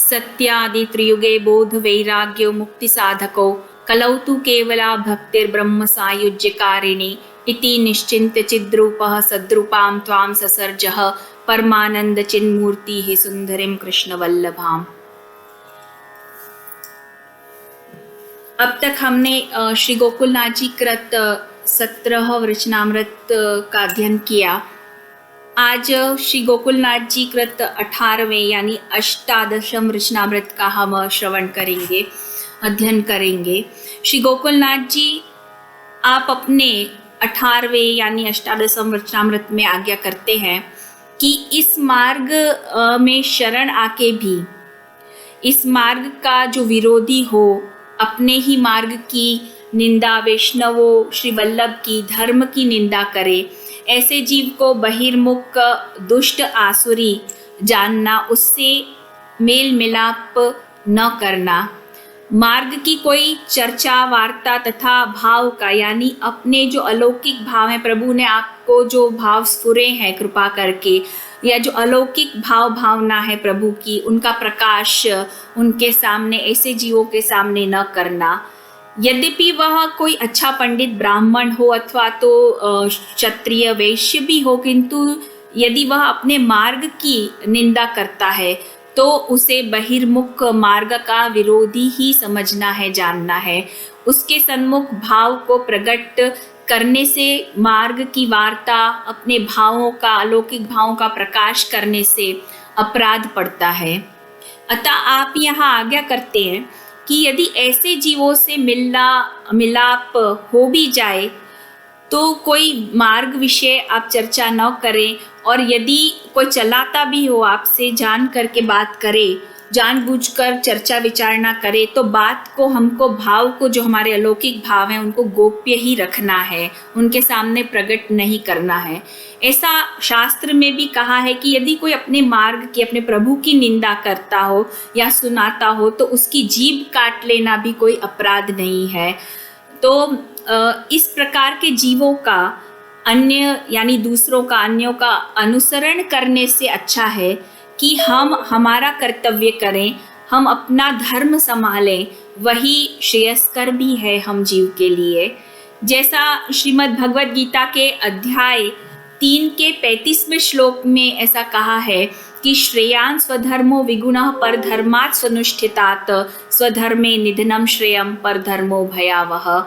सत्यादि त्रियुगे बोध वैराग्यो मुक्ति साधको कलौ तु केवला भक्तिर्ब्रह्म सायुज्यकारिणी इति निश्चिन्त्य चिद्रूपः सद्रूपां त्वां ससर्जः परमानंद चिन्मूर्तिः सुंदरीं कृष्णवल्लभाम्। अब तक हमने श्री गोकुलनाथ जी कृत 17 वचनामृत का अध्ययन किया। आज श्री गोकुलनाथ जी कृत 18वें यानी अष्टादशम वचनामृत का हम श्रवण करेंगे, अध्ययन करेंगे। श्री गोकुलनाथ जी आप अपने 18वें यानी अष्टादशम वचनामृत में आज्ञा करते हैं कि इस मार्ग में शरण आके भी इस मार्ग का जो विरोधी हो, अपने ही मार्ग की निंदा, वैष्णवों श्री वल्लभ की धर्म की निंदा करे, ऐसे जीव को बहिर्मुख दुष्ट आसुरी जानना, उससे मेल मिलाप न करना, मार्ग की कोई चर्चा वार्ता तथा भाव का यानी अपने जो अलौकिक भाव हैं, प्रभु ने आपको जो भाव स्फुरे हैं कृपा करके, या जो अलौकिक भाव भावना है प्रभु की, उनका प्रकाश उनके सामने, ऐसे जीवों के सामने न करना। यद्यपि वह कोई अच्छा पंडित ब्राह्मण हो अथवा तो क्षत्रिय वैश्य भी हो, किंतु यदि वह अपने मार्ग की निंदा करता है तो उसे बहिर्मुख मार्ग का विरोधी ही समझना है, जानना है। उसके सन्मुख भाव को प्रकट करने से, मार्ग की वार्ता, अपने भावों का, अलौकिक भावों का प्रकाश करने से अपराध पड़ता है। अतः आप यहाँ आज्ञा करते हैं कि यदि ऐसे जीवों से मिलना मिलाप हो भी जाए तो कोई मार्ग विषय आप चर्चा न करें, और यदि कोई चलाता भी हो आपसे जान करके बात करे, जानबूझकर चर्चा विचार ना करे, तो बात को, हमको भाव को, जो हमारे अलौकिक भाव हैं उनको गोप्य ही रखना है, उनके सामने प्रकट नहीं करना है। ऐसा शास्त्र में भी कहा है कि यदि कोई अपने मार्ग की, अपने प्रभु की निंदा करता हो या सुनाता हो तो उसकी जीभ काट लेना भी कोई अपराध नहीं है। तो इस प्रकार के जीवों का अन्य यानी दूसरों का, अन्यों का अनुसरण करने से अच्छा है कि हम हमारा कर्तव्य करें, हम अपना धर्म संभालें, वही श्रेयस्कर भी है हम जीव के लिए। जैसा श्रीमद् भगवद गीता के अध्याय 3 के 35वें श्लोक में ऐसा कहा है कि श्रेयान् स्वधर्मो विगुणः परधर्मात् स्वनुष्ठितात् स्वधर्मे निधनम श्रेयम परधर्मो भयावह।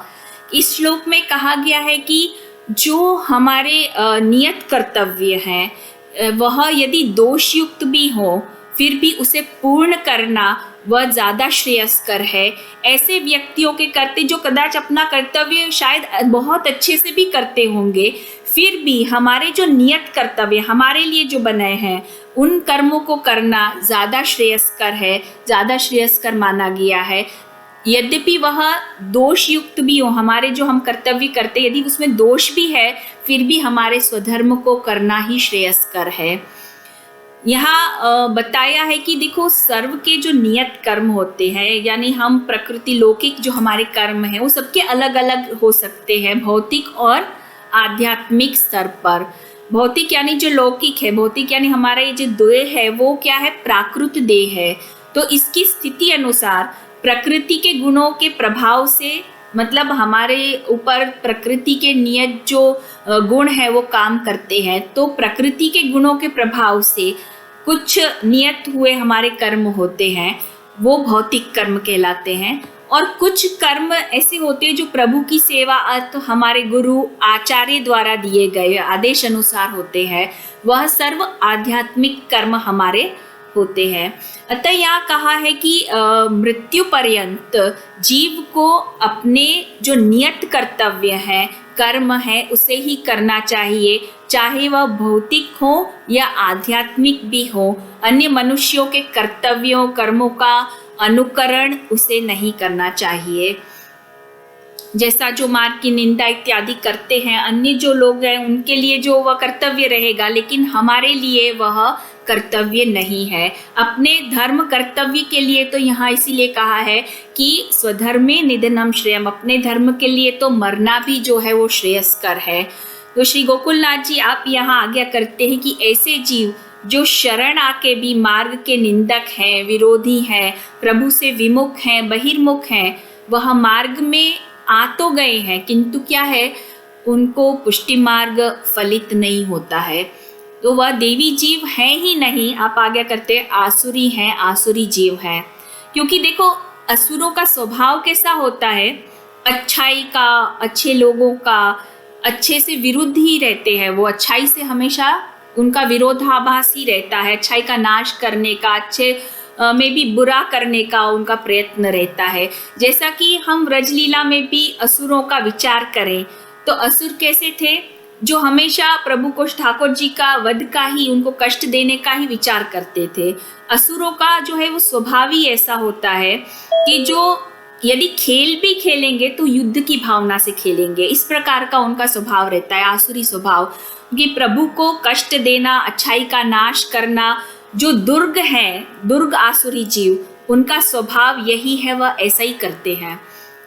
इस श्लोक में कहा गया है कि जो हमारे नियत कर्तव्य हैं वह यदि दोषयुक्त भी हो फिर भी उसे पूर्ण करना वह ज़्यादा श्रेयस्कर है। ऐसे व्यक्तियों के करते जो कदाच अपना कर्तव्य शायद बहुत अच्छे से भी करते होंगे, फिर भी हमारे जो नियत कर्तव्य हमारे लिए जो बनाए हैं उन कर्मों को करना ज़्यादा श्रेयस्कर है, ज़्यादा श्रेयस्कर माना गया है। यद्यपि वह दोष युक्त भी हो, हमारे जो हम कर्तव्य करते यदि उसमें दोष भी है फिर भी हमारे स्वधर्म को करना ही श्रेयस्कर है। यहाँ बताया है कि देखो, सर्व के जो नियत कर्म होते हैं यानी हम प्रकृति लौकिक जो हमारे कर्म हैं वो सबके अलग अलग हो सकते हैं, भौतिक और आध्यात्मिक स्तर पर। भौतिक यानी जो लौकिक है, भौतिक यानी हमारा ये जो देह है वो क्या है, प्राकृत देह है। तो इसकी स्थिति अनुसार प्रकृति के गुणों के प्रभाव से, मतलब हमारे ऊपर प्रकृति के नियत जो गुण है वो काम करते हैं, तो प्रकृति के गुणों के प्रभाव से कुछ नियत हुए हमारे कर्म होते हैं, वो भौतिक कर्म कहलाते हैं। और कुछ कर्म ऐसे होते हैं जो प्रभु की सेवा अर्थ हमारे गुरु आचार्य द्वारा दिए गए आदेश अनुसार होते हैं, वह सर्व आध्यात्मिक कर्म हमारे होते हैं। अतः यहाँ कहा है कि मृत्यु पर्यंत जीव को अपने जो नियत कर्तव्य है, कर्म है, उसे ही करना चाहिए, चाहे वह भौतिक हो या आध्यात्मिक भी हो। अन्य मनुष्यों के कर्तव्यों, कर्मों का अनुकरण उसे नहीं करना चाहिए। जैसा जो मार्ग की निंदा इत्यादि करते हैं अन्य जो लोग हैं उनके लिए जो वह कर्तव्य रहेगा, लेकिन हमारे लिए वह कर्तव्य नहीं है। अपने धर्म कर्तव्य के लिए तो यहाँ इसीलिए कहा है कि स्वधर्मे निधनम श्रेयम, अपने धर्म के लिए तो मरना भी जो है वो श्रेयस्कर है। तो श्री गोकुलनाथ जी आप यहाँ आज्ञा करते हैं कि ऐसे जीव जो शरण आके भी मार्ग के निंदक हैं, विरोधी हैं, प्रभु से विमुख हैं, बहिर्मुख हैं, वह मार्ग में आ तो गए हैं, किंतु क्या है, उनको पुष्टि मार्ग फलित नहीं होता है, तो वह देवी जीव है ही नहीं। आप आगे करते आसुरी हैं, आसुरी जीव हैं। क्योंकि देखो असुरों का स्वभाव कैसा होता है, अच्छाई का, अच्छे लोगों का अच्छे से विरुद्ध ही रहते हैं। वो अच्छाई से हमेशा उनका विरोधाभास ही रहता है, अच्छाई का नाश करने का, अच्छे में भी बुरा करने का उनका प्रयत्न रहता है। जैसा कि हम ब्रजलीला में भी असुरों का विचार करें तो असुर कैसे थे, जो हमेशा प्रभु को ठाकुर जी का वध का ही, उनको कष्ट देने का ही विचार करते थे। असुरों का जो है वो स्वभाव ही ऐसा होता है कि जो यदि खेल भी खेलेंगे तो युद्ध की भावना से खेलेंगे, इस प्रकार का उनका स्वभाव रहता है, आसुरी स्वभाव। कि प्रभु को कष्ट देना, अच्छाई का नाश करना, जो दुर्ग है, दुर्ग आसुरी जीव, उनका स्वभाव यही है, वह ऐसा ही करते हैं।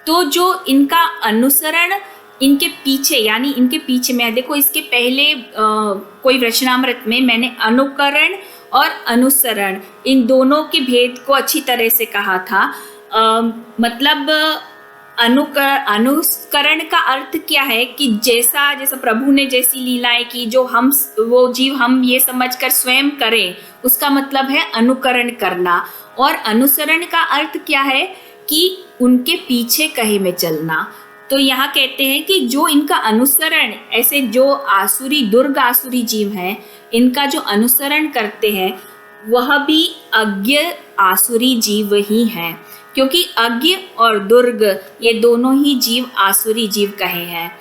तो जो इनका अनुसरण इनके पीछे, यानी इनके पीछे में देखो, इसके पहले कोई वचनामृत में मैंने अनुकरण और अनुसरण इन दोनों के भेद को अच्छी तरह से कहा था। मतलब अनुकरण का अर्थ क्या है कि जैसा जैसा प्रभु ने जैसी लीलाएं की, जो हम वो जीव हम ये समझकर स्वयं करें, उसका मतलब है अनुकरण करना। और अनुसरण का अर्थ क्या है कि उनके पीछे कहे में चलना। तो यहाँ कहते हैं कि जो इनका अनुसरण, ऐसे जो आसुरी दुर्ग आसुरी जीव हैं, इनका जो अनुसरण करते हैं वह भी अज्ञ आसुरी जीव ही हैं। क्योंकि अज्ञ और दुर्ग ये दोनों ही जीव आसुरी जीव कहे हैं,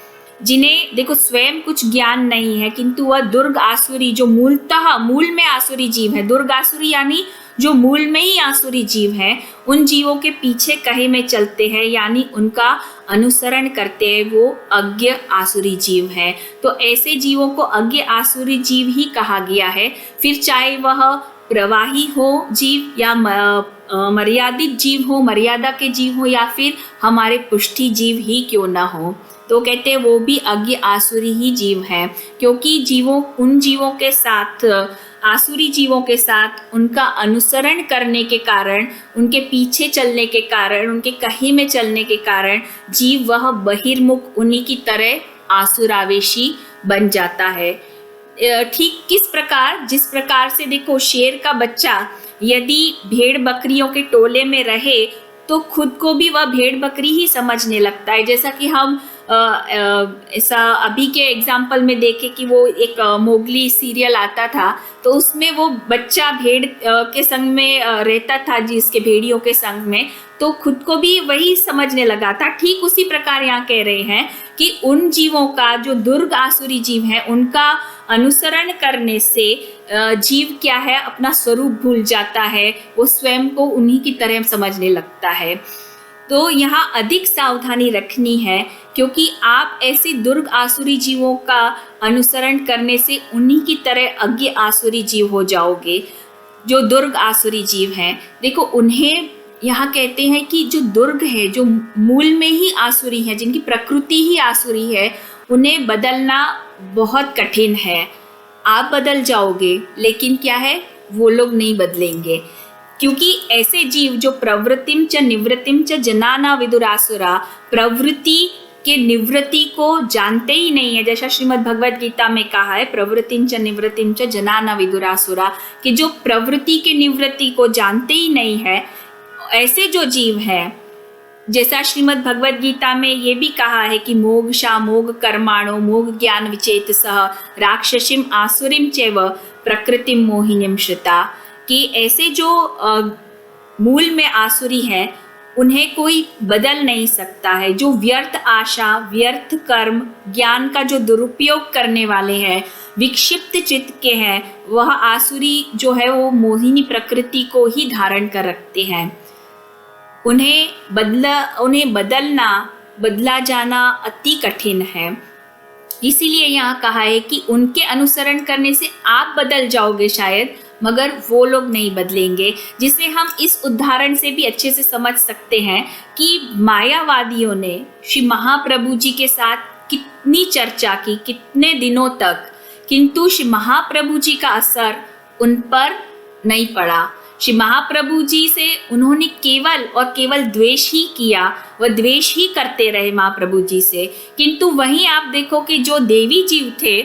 जिन्हें देखो स्वयं कुछ ज्ञान नहीं है, किंतु वह दुर्ग आसुरी जो मूलतः मूल में आसुरी जीव है, दुर्ग आसुरी यानी जो मूल में ही आसुरी जीव है, उन जीवों के पीछे कहे में चलते हैं, यानी उनका अनुसरण करते हैं, वो अज्ञ आसुरी जीव है। तो ऐसे जीवों को अज्ञ आसुरी जीव ही कहा गया है। फिर चाहे वह प्रवाही हो जीव या मर्यादित जीव हो, मर्यादा के जीव हो, या फिर हमारे पुष्टि जीव ही क्यों ना हो, तो कहते हैं वो भी अज्ञ आसुरी ही जीव है। क्योंकि जीवों, उन जीवों के साथ, आसुरी जीवों के साथ उनका अनुसरण करने के कारण, उनके पीछे चलने के कारण, उनके कहे में चलने के कारण जीव वह बहिर्मुख उन्हीं की तरह आसुरावेशी बन जाता है। ठीक किस प्रकार, जिस प्रकार से देखो शेर का बच्चा यदि भेड़ बकरियों के टोले में रहे तो खुद को भी वह भेड़ बकरी ही समझने लगता है। जैसा कि हम ऐसा अभी के एग्जाम्पल में देखे कि वो एक मोगली सीरियल आता था, तो उसमें वो बच्चा भेड़ के संग में रहता था, जिसके भेड़ियों के संग में, तो खुद को भी वही समझने लगा था। ठीक उसी प्रकार यहाँ कह रहे हैं कि उन जीवों का, जो दुर्ग आसुरी जीव है, उनका अनुसरण करने से जीव क्या है, अपना स्वरूप भूल जाता है, वो स्वयं को उन्हीं की तरह समझने लगता है। तो यहाँ अधिक सावधानी रखनी है, क्योंकि आप ऐसे दुर्ग आसुरी जीवों का अनुसरण करने से उन्हीं की तरह अज्ञ आसुरी जीव हो जाओगे। जो दुर्ग आसुरी जीव हैं, देखो उन्हें यहाँ कहते हैं कि जो दुर्ग है, जो मूल में ही आसुरी है, जिनकी प्रकृति ही आसुरी है, उन्हें बदलना बहुत कठिन है। आप बदल जाओगे, लेकिन क्या है, वो लोग नहीं बदलेंगे। क्योंकि ऐसे जीव जो प्रवृत्तिम च निवृत्तिम च जनाना विदुरासुरा, प्रवृत्ति के निवृत्ति को जानते ही नहीं है। जैसा श्रीमद् भगवद गीता में कहा है, प्रवृत्तिम च निवृत्तिम च जनाना विदुरासुरा, कि जो प्रवृत्ति के निवृत्ति को जानते ही नहीं है, ऐसे जो जीव है, जैसा श्रीमद् भगवद गीता में ये भी कहा है कि मोघशा मोघ कर्माणो मोघ ज्ञान विचेत सह राक्षसीम आसुरीम चैव प्रकृतिम मोहिनीम श्रिता, कि ऐसे जो मूल में आसुरी है उन्हें कोई बदल नहीं सकता है। जो व्यर्थ आशा, व्यर्थ कर्म, ज्ञान का जो दुरुपयोग करने वाले हैं, विक्षिप्त चित्त के हैं, वह आसुरी जो है वो मोहिनी प्रकृति को ही धारण कर रखते हैं। उन्हें बदलना, बदला जाना अति कठिन है। इसीलिए यहाँ कहा है कि उनके अनुसरण करने से आप बदल जाओगे शायद, मगर वो लोग नहीं बदलेंगे। जिसे हम इस उदाहरण से भी अच्छे से समझ सकते हैं कि मायावादियों ने श्री महाप्रभु जी के साथ कितनी चर्चा की, कितने दिनों तक, किंतु श्री महाप्रभु जी का असर उन पर नहीं पड़ा। श्री महाप्रभु जी से उन्होंने केवल और केवल द्वेष ही किया, वह द्वेष ही करते रहे महाप्रभु जी से। किंतु वहीं आप देखो कि जो देवी जीव थे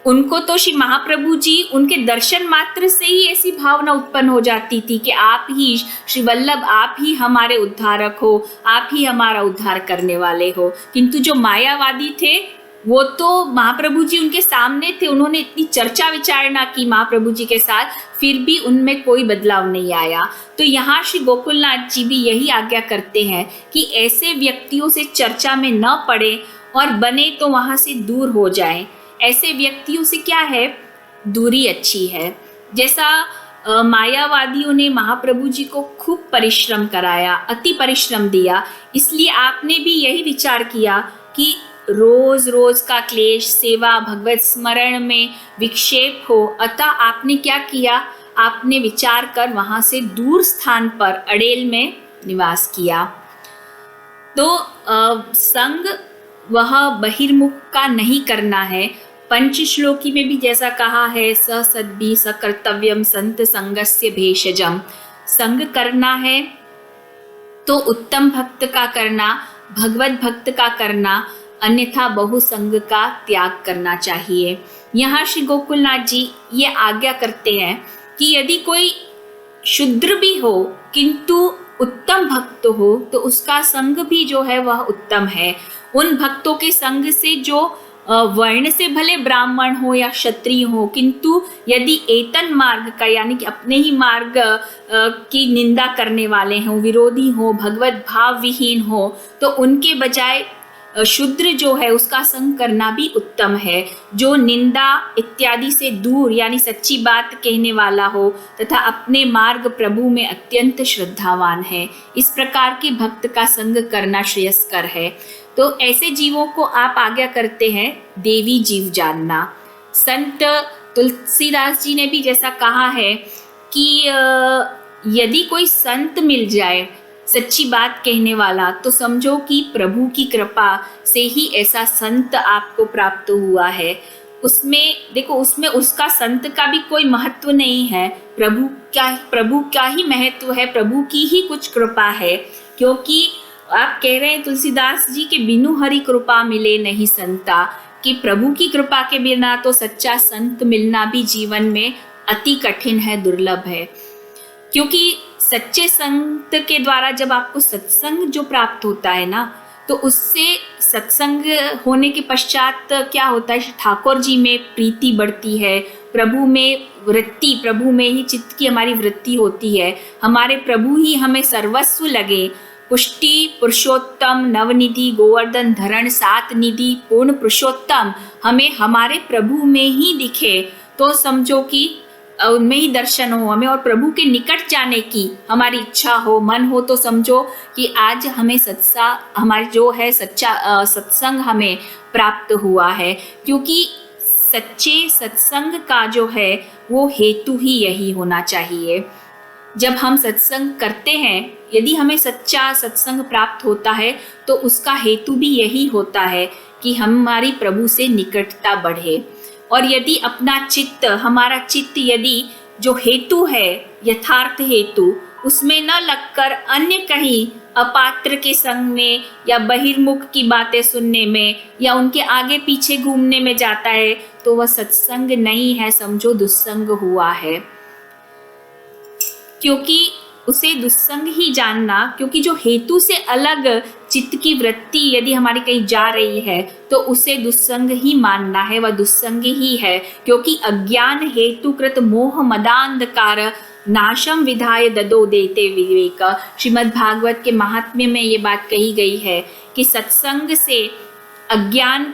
उनको तो श्री महाप्रभु जी उनके दर्शन मात्र से ही ऐसी भावना उत्पन्न हो जाती थी कि आप ही श्री वल्लभ, आप ही हमारे उद्धारक हो, आप ही हमारा उद्धार करने वाले हो। किंतु जो मायावादी थे वो तो महाप्रभु जी उनके सामने थे, उन्होंने इतनी चर्चा विचारणा की महाप्रभु जी के साथ, फिर भी उनमें कोई बदलाव नहीं आया। तो यहाँ श्री गोकुलनाथ जी भी यही आज्ञा करते हैं कि ऐसे व्यक्तियों से चर्चा में न पड़े और बने तो वहाँ से दूर हो जाएं। ऐसे व्यक्तियों से क्या है, दूरी अच्छी है। जैसा मायावादियों ने महाप्रभु जी को खूब परिश्रम कराया, अति परिश्रम दिया, इसलिए आपने भी यही विचार किया कि रोज रोज का क्लेश सेवा भगवत स्मरण में विक्षेप हो। अतः आपने क्या किया, आपने विचार कर वहां से दूर स्थान पर अड़ेल में निवास किया। तो संग वह बहिर्मुख का नहीं करना है। पंचश्लोकी में भी जैसा कहा है, स सद्भि सकर्तव्यम संत संगस्य भेषजम, संग करना है तो उत्तम भक्त का करना, भगवत भक्त का करना, अन्यथा बहुसंग का त्याग करना चाहिए। यहाँ श्री गोकुलनाथ जी ये आज्ञा करते हैं कि यदि कोई शूद्र भी हो किंतु उत्तम भक्त हो तो उसका संग भी जो है वह उत्तम है। उन भक्तों के संग से जो वर्ण से भले ब्राह्मण हो या क्षत्रिय हो, किंतु यदि एतन मार्ग का यानी कि अपने ही मार्ग की निंदा करने वाले हों, विरोधी हो, भगवत भाव विहीन हो, तो उनके बजाय शूद्र जो है उसका संग करना भी उत्तम है। जो निंदा इत्यादि से दूर यानी सच्ची बात कहने वाला हो तथा अपने मार्ग प्रभु में अत्यंत श्रद्धावान है, इस प्रकार के भक्त का संग करना श्रेयस्कर है। तो ऐसे जीवों को आप आज्ञा करते हैं देवी जीव जानना। संत तुलसीदास जी ने भी जैसा कहा है कि यदि कोई संत मिल जाए सच्ची बात कहने वाला तो समझो कि प्रभु की कृपा से ही ऐसा संत आपको प्राप्त हुआ है। उसमें देखो, उसमें उसका संत का भी कोई महत्व नहीं है, प्रभु का ही महत्व है, प्रभु की ही कुछ कृपा है। क्योंकि आप कह रहे हैं तुलसीदास जी के बिनु हरि कृपा मिले नहीं संता, कि प्रभु की कृपा के बिना तो सच्चा संत मिलना भी जीवन में अति कठिन है, दुर्लभ है। क्योंकि सच्चे संत के द्वारा जब आपको सत्संग जो प्राप्त होता है ना, तो उससे सत्संग होने के पश्चात क्या होता है, ठाकुर जी में प्रीति बढ़ती है, प्रभु में वृत्ति, प्रभु में ही चित्त की हमारी वृत्ति होती है, हमारे प्रभु ही हमें सर्वस्व लगे। पुष्टि पुरुषोत्तम नवनिधि गोवर्धन धरण सात निधि पूर्ण पुरुषोत्तम हमें हमारे प्रभु में ही दिखे, तो समझो कि उनमें ही दर्शन हो हमें, और प्रभु के निकट जाने की हमारी इच्छा हो, मन हो, तो समझो कि आज हमें हमारे जो है सच्चा सत्संग हमें प्राप्त हुआ है। क्योंकि सच्चे सत्संग का जो है वो हेतु ही यही होना चाहिए। जब हम सत्संग करते हैं, यदि हमें सच्चा सत्संग प्राप्त होता है तो उसका हेतु भी यही होता है कि हमारी प्रभु से निकटता बढ़े। और यदि अपना चित्त, हमारा चित्त यदि जो हेतु है, यथार्थ हेतु, उसमें न लगकर अन्य कहीं अपात्र के संग में या बहिर्मुख की बातें सुनने में या उनके आगे पीछे घूमने में जाता है, तो वह सत्संग नहीं है, समझो दुस्संग हुआ है। क्योंकि उसे दुस्संग ही जानना, क्योंकि जो हेतु से अलग चित्त की वृत्ति यदि हमारी कहीं जा रही है तो उसे दुस्संग ही मानना है, वह दुस्संग ही है। क्योंकि अज्ञान हेतुकृत मोह मदांधकार नाशम विधाय ददो देते विवेक। श्रीमद् भागवत के महात्म्य में ये बात कही गई है कि सत्संग से अज्ञान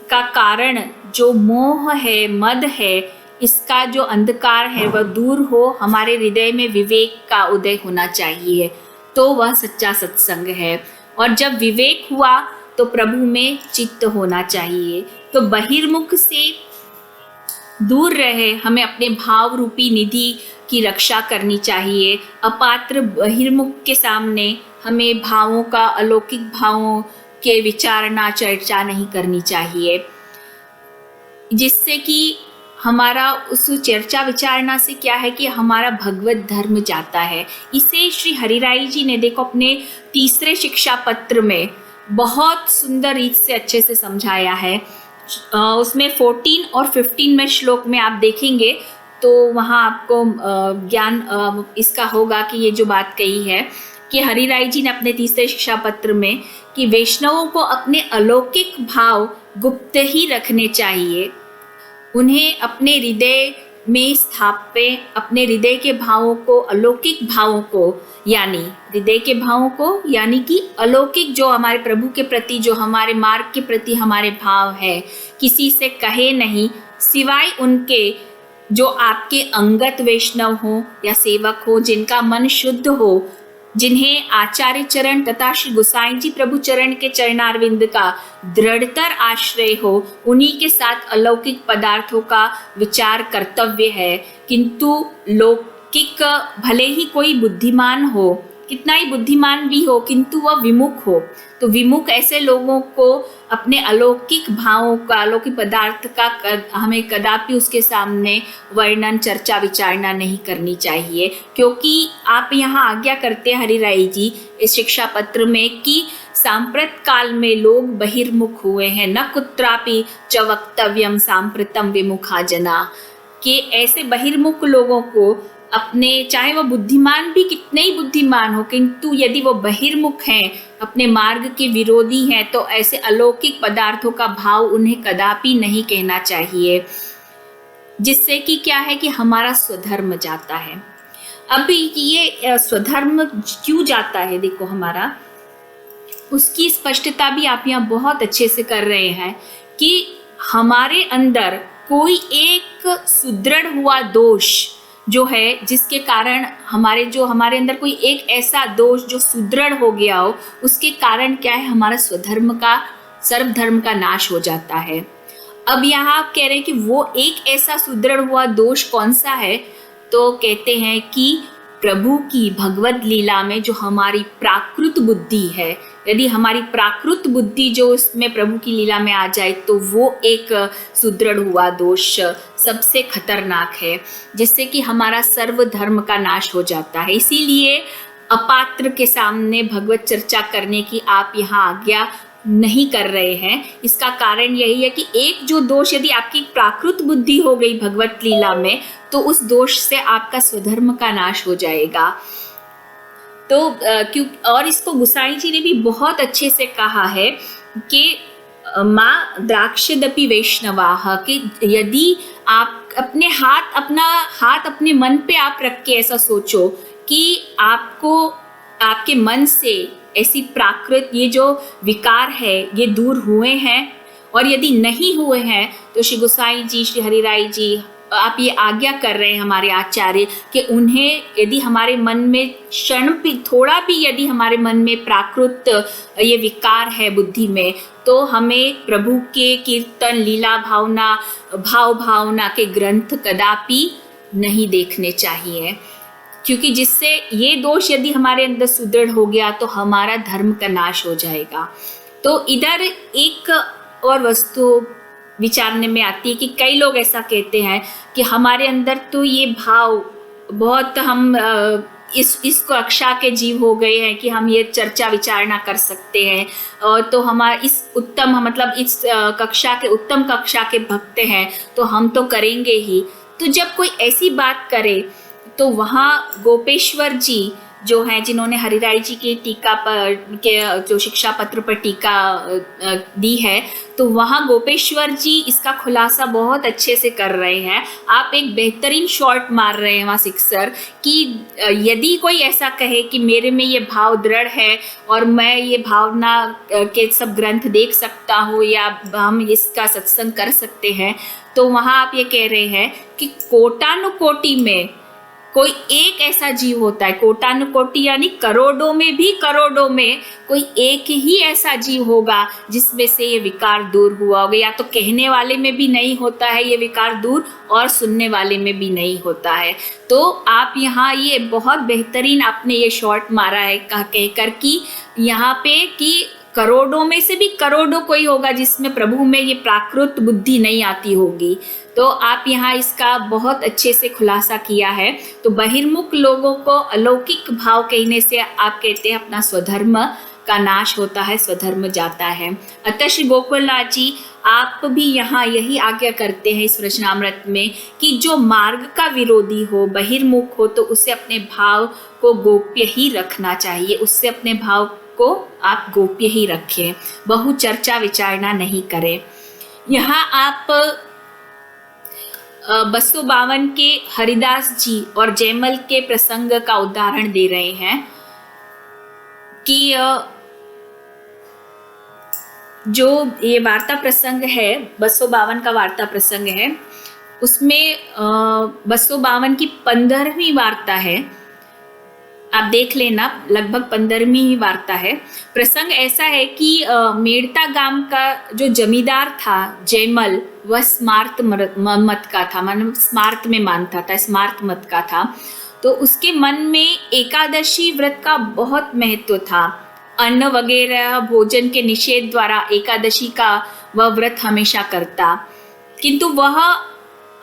का कारण जो मोह है, मद है, इसका जो अंधकार है वह दूर हो, हमारे हृदय में विवेक का उदय होना चाहिए, तो वह सच्चा सत्संग है। और जब विवेक हुआ तो प्रभु में चित्त होना चाहिए। तो बहिर्मुख से दूर रहे, हमें अपने भाव रूपी निधि की रक्षा करनी चाहिए। अपात्र बहिर्मुख के सामने हमें भावों का, अलौकिक भावों के विचारना, चर्चा नहीं करनी चाहिए, जिससे कि हमारा उस चर्चा विचारना से क्या है कि हमारा भगवत धर्म जाता है। इसे श्री हरिराई जी ने देखो अपने तीसरे शिक्षा पत्र में बहुत सुंदर रीत से अच्छे से समझाया है। उसमें 14 और 15 में श्लोक में आप देखेंगे तो वहाँ आपको ज्ञान इसका होगा कि ये जो बात कही है कि हरिराई जी ने अपने तीसरे शिक्षा पत्र में कि वैष्णवों को अपने अलौकिक भाव गुप्त ही रखने चाहिए, उन्हें अपने हृदय में स्थापे, अपने हृदय के भावों को, अलौकिक भावों को, यानी हृदय के भावों को यानी कि अलौकिक जो हमारे प्रभु के प्रति, जो हमारे मार्ग के प्रति हमारे भाव है, किसी से कहे नहीं सिवाय उनके जो आपके अंगत वैष्णव हो या सेवक हो, जिनका मन शुद्ध हो, जिन्हें आचार्य चरण तथा श्री गोसाई जी प्रभु चरण के चरणारविंद का दृढ़तर आश्रय हो, उन्हीं के साथ अलौकिक पदार्थों का विचार कर्तव्य है। किंतु लौकिक भले ही कोई बुद्धिमान हो, कितना ही बुद्धिमान भी हो, किंतु वह विमुख हो, तो विमुख ऐसे लोगों को अपने अलौकिक भावों का, अलौकिक पदार्थ का हमें कदापि उसके सामने वर्णन, चर्चा, विचारना नहीं करनी चाहिए। क्योंकि आप यहाँ आज्ञा करते हैं हरिराई जी इस शिक्षा पत्र में कि सांप्रत काल में लोग बहिर्मुख हुए हैं, न कुत्रापि च वक्तव्यम सांप्रतम विमुखा जना, कि ऐसे बहिर्मुख लोगों को अपने, चाहे वो बुद्धिमान भी कितने ही बुद्धिमान हो, किंतु यदि वो बहिर्मुख हैं, अपने मार्ग के विरोधी हैं, तो ऐसे अलौकिक पदार्थों का भाव उन्हें कदापि नहीं कहना चाहिए, जिससे कि क्या है कि हमारा स्वधर्म जाता है। अब ये स्वधर्म क्यों जाता है, देखो हमारा उसकी स्पष्टता भी आप यहाँ बहुत अच्छे से कर रहे हैं कि हमारे अंदर कोई एक सुदृढ़ हुआ दोष जो है, जिसके कारण हमारे अंदर कोई एक ऐसा दोष जो सुदृढ़ हो गया हो, उसके कारण क्या है, हमारा स्वधर्म का, सर्वधर्म का नाश हो जाता है। अब यहाँ आप कह रहे हैं कि वो एक ऐसा सुदृढ़ हुआ दोष कौन सा है, तो कहते हैं कि प्रभु की भगवत लीला में जो हमारी प्राकृत बुद्धि है, यदि हमारी प्राकृत बुद्धि जो उसमें प्रभु की लीला में आ जाए, तो वो एक सुदृढ़ हुआ दोष सबसे खतरनाक है, जिससे कि हमारा सर्व धर्म का नाश हो जाता है। इसीलिए अपात्र के सामने भगवत चर्चा करने की आप यहाँ आज्ञा नहीं कर रहे हैं। इसका कारण यही है कि एक जो दोष, यदि आपकी प्राकृत बुद्धि हो गई भगवत लीला में, तो उस दोष से आपका स्वधर्म का नाश हो जाएगा। तो और इसको गोसाई जी ने भी बहुत अच्छे से कहा है कि माँ द्राक्षदपि वैष्णवाः, कि यदि आप अपना हाथ अपने मन पे आप रख के ऐसा सोचो कि आपको आपके मन से ऐसी प्राकृत, ये जो विकार है, ये दूर हुए हैं, और यदि नहीं हुए हैं तो श्री गोसाई जी, श्री हरिराई जी आप ये आज्ञा कर रहे हैं हमारे आचार्य कि उन्हें, यदि हमारे मन में क्षण भी, थोड़ा भी यदि हमारे मन में प्राकृत ये विकार है बुद्धि में, तो हमें प्रभु के कीर्तन, लीला भावना के ग्रंथ कदापि नहीं देखने चाहिए, क्योंकि जिससे ये दोष यदि हमारे अंदर सुदृढ़ हो गया तो हमारा धर्म का नाश हो जाएगा। तो इधर एक और वस्तु विचारने में आती है कि कई लोग ऐसा कहते हैं कि हमारे अंदर तो ये भाव बहुत, हम इस कक्षा के जीव हो गए हैं कि हम ये चर्चा विचारना कर सकते हैं, और तो हमारा इस उत्तम, मतलब इस कक्षा के, उत्तम कक्षा के भक्त हैं, तो हम तो करेंगे ही। तो जब कोई ऐसी बात करे तो वहाँ गोपेश्वर जी जो हैं, जिन्होंने हरिराई जी की टीका पर के जो शिक्षा पत्र पर टीका दी है, तो वहाँ गोपेश्वर जी इसका खुलासा बहुत अच्छे से कर रहे हैं। आप एक बेहतरीन शॉट मार रहे हैं वहाँ सिक्सर, कि यदि कोई ऐसा कहे कि मेरे में ये भाव दृढ़ है और मैं ये भावना के सब ग्रंथ देख सकता हूँ या हम इसका सत्संग कर सकते हैं, तो वहाँ आप ये कह रहे हैं कि कोटानुकोटि में कोई एक ऐसा जीव होता है, कोटानुकोटि यानी करोड़ों में कोई एक ही ऐसा जीव होगा जिसमें से ये विकार दूर हुआ होगा। या तो कहने वाले में भी नहीं होता है ये विकार दूर, और सुनने वाले में भी नहीं होता है। तो आप यहाँ ये बहुत बेहतरीन आपने ये शॉट मारा है कहकर कि यहाँ पे कि करोड़ों में से भी करोड़ों कोई होगा जिसमें प्रभु में ये प्राकृत बुद्धि नहीं आती होगी। तो आप यहाँ इसका बहुत अच्छे से खुलासा किया है। तो बहिर्मुख लोगों को अलौकिक भाव कहने से आप कहते हैं अपना स्वधर्म का नाश होता है, स्वधर्म जाता है। अतः श्री गोकुलनाथ जी आप भी यहाँ यही आज्ञा करते हैं इस वचनामृत में कि जो मार्ग का विरोधी हो, बहिर्मुख हो, तो उसे अपने भाव को गोप्य ही रखना चाहिए, उससे अपने भाव को आप गोप्य ही रखें, बहु चर्चा विचारणा नहीं करें। यहाँ आप 252 के हरिदास जी और जयमल के प्रसंग का उदाहरण दे रहे हैं कि जो ये वार्ता प्रसंग है, 252 का वार्ता प्रसंग है, उसमें 252 की 15वीं वार्ता है। आप देख लेना, लगभग 15वीं ही वार्ता है। प्रसंग ऐसा है कि मेड़ता गांव का जो जमींदार था जयमल, वह स्मार्त मत का था, मतलब स्मार्त में मानता था, स्मार्त मत का था। तो उसके मन में एकादशी व्रत का बहुत महत्व था। अन्न वगैरह भोजन के निषेध द्वारा एकादशी का वह व्रत हमेशा करता, किंतु वह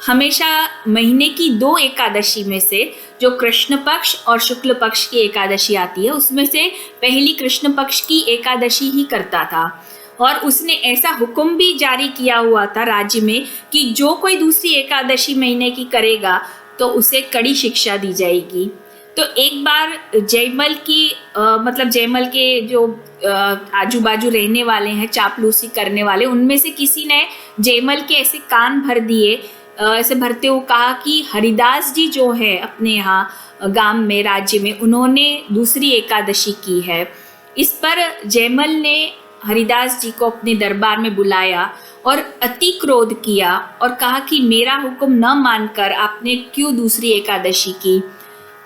हमेशा महीने की 2 एकादशी में से, जो कृष्ण पक्ष और शुक्ल पक्ष की एकादशी आती है, उसमें से पहली कृष्ण पक्ष की एकादशी ही करता था। और उसने ऐसा हुक्म भी जारी किया हुआ था राज्य में कि जो कोई दूसरी एकादशी महीने की करेगा तो उसे कड़ी शिक्षा दी जाएगी। तो एक बार जयमल की मतलब जयमल के जो आजू बाजू रहने वाले हैं, चापलूसी करने वाले, उनमें से किसी ने जयमल के ऐसे कान भर दिए, ऐसे भरते हुए कहा कि हरिदास जी जो है अपने यहाँ गांव में, राज्य में, उन्होंने दूसरी एकादशी की है। इस पर जयमल ने हरिदास जी को अपने दरबार में बुलाया और अति क्रोध किया और कहा कि मेरा हुक्म न मानकर आपने क्यों दूसरी एकादशी की।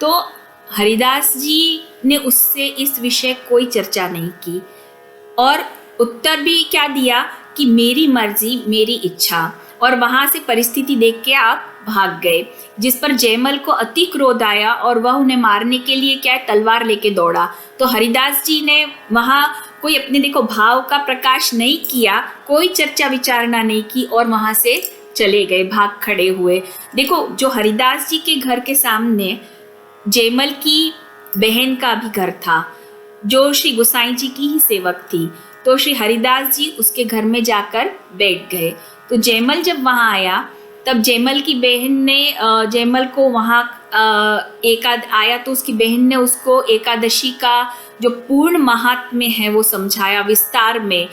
तो हरिदास जी ने उससे इस विषय कोई चर्चा नहीं की और उत्तर भी क्या दिया कि मेरी मर्जी मेरी इच्छा, और वहां से परिस्थिति देख के आप भाग गए। जिस पर जयमल को अति क्रोध आया और वह उन्हें मारने के लिए क्या तलवार लेके दौड़ा। तो हरिदास जी ने वहां कोई अपने देखो भाव का प्रकाश नहीं किया, कोई चर्चा विचारणा नहीं की और वहां से चले गए, भाग खड़े हुए। देखो जो हरिदास जी के घर के सामने जयमल की बहन का भी घर था, जो श्री गोसाई जी की ही सेवक थी। तो श्री हरिदास जी उसके घर में जाकर बैठ गए। तो जयमल जब वहाँ आया तब जयमल की बहन ने जयमल को वहाँ आया तो उसकी बहन ने उसको एकादशी का जो पूर्ण महात्म्य है वो समझाया विस्तार में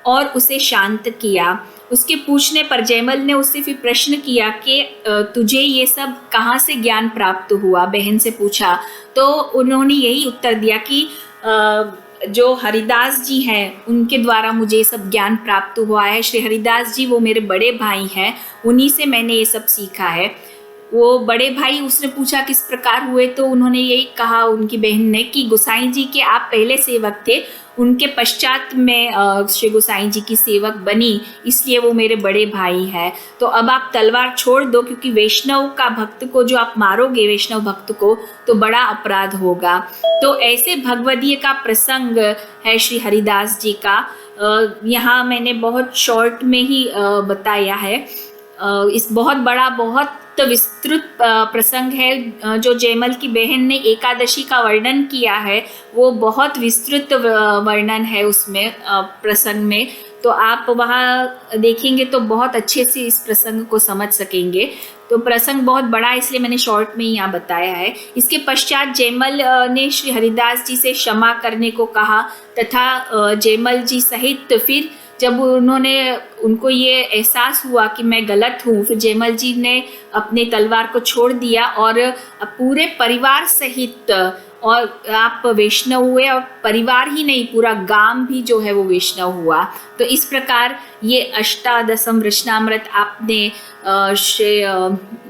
और उसे शांत किया। उसके पूछने पर जयमल ने उससे फिर प्रश्न किया कि तुझे ये सब कहाँ से ज्ञान प्राप्त हुआ, बहन से पूछा। तो उन्होंने यही उत्तर दिया कि जो हरिदास जी हैं उनके द्वारा मुझे सब ज्ञान प्राप्त हुआ है। श्री हरिदास जी वो मेरे बड़े भाई हैं, उन्हीं से मैंने ये सब सीखा है। वो बड़े भाई, उसने पूछा किस प्रकार हुए, तो उन्होंने यही कहा उनकी बहन ने कि गोसाई जी के आप पहले सेवक थे, उनके पश्चात मैं श्री गोसाई जी की सेवक बनी, इसलिए वो मेरे बड़े भाई हैं। तो अब आप तलवार छोड़ दो, क्योंकि वैष्णव का भक्त को जो आप मारोगे, वैष्णव भक्त को, तो बड़ा अपराध होगा। तो ऐसे भगवदीय का प्रसंग है श्री हरिदास जी का। यहाँ मैंने बहुत शॉर्ट में ही बताया है। इस बहुत बड़ा, बहुत विस्तृत प्रसंग है जो जयमल की बहन ने एकादशी का वर्णन किया है, वो बहुत विस्तृत वर्णन है उसमें प्रसंग में। तो आप वहाँ देखेंगे तो बहुत अच्छे से इस प्रसंग को समझ सकेंगे। तो प्रसंग बहुत बड़ा है, इसलिए मैंने शॉर्ट में ही यहाँ बताया है। इसके पश्चात जयमल ने श्री हरिदास जी से क्षमा करने को कहा तथा जयमल जी सहित फिर जब उनको ये एहसास हुआ कि मैं गलत हूँ, फिर जयमल जी ने अपने तलवार को छोड़ दिया और पूरे परिवार सहित, और आप वैष्णव हुए, और परिवार ही नहीं पूरा गांव भी जो है वो वैष्णव हुआ। तो इस प्रकार ये अष्टादशम वचनामृत आपने श्री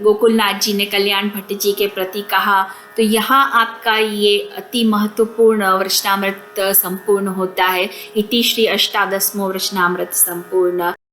गोकुलनाथ जी ने कल्याण भट्ट जी के प्रति कहा। तो यहाँ आपका ये अति महत्वपूर्ण वचनामृत संपूर्ण होता है। इति श्री अष्टादशमो वचनामृत संपूर्ण।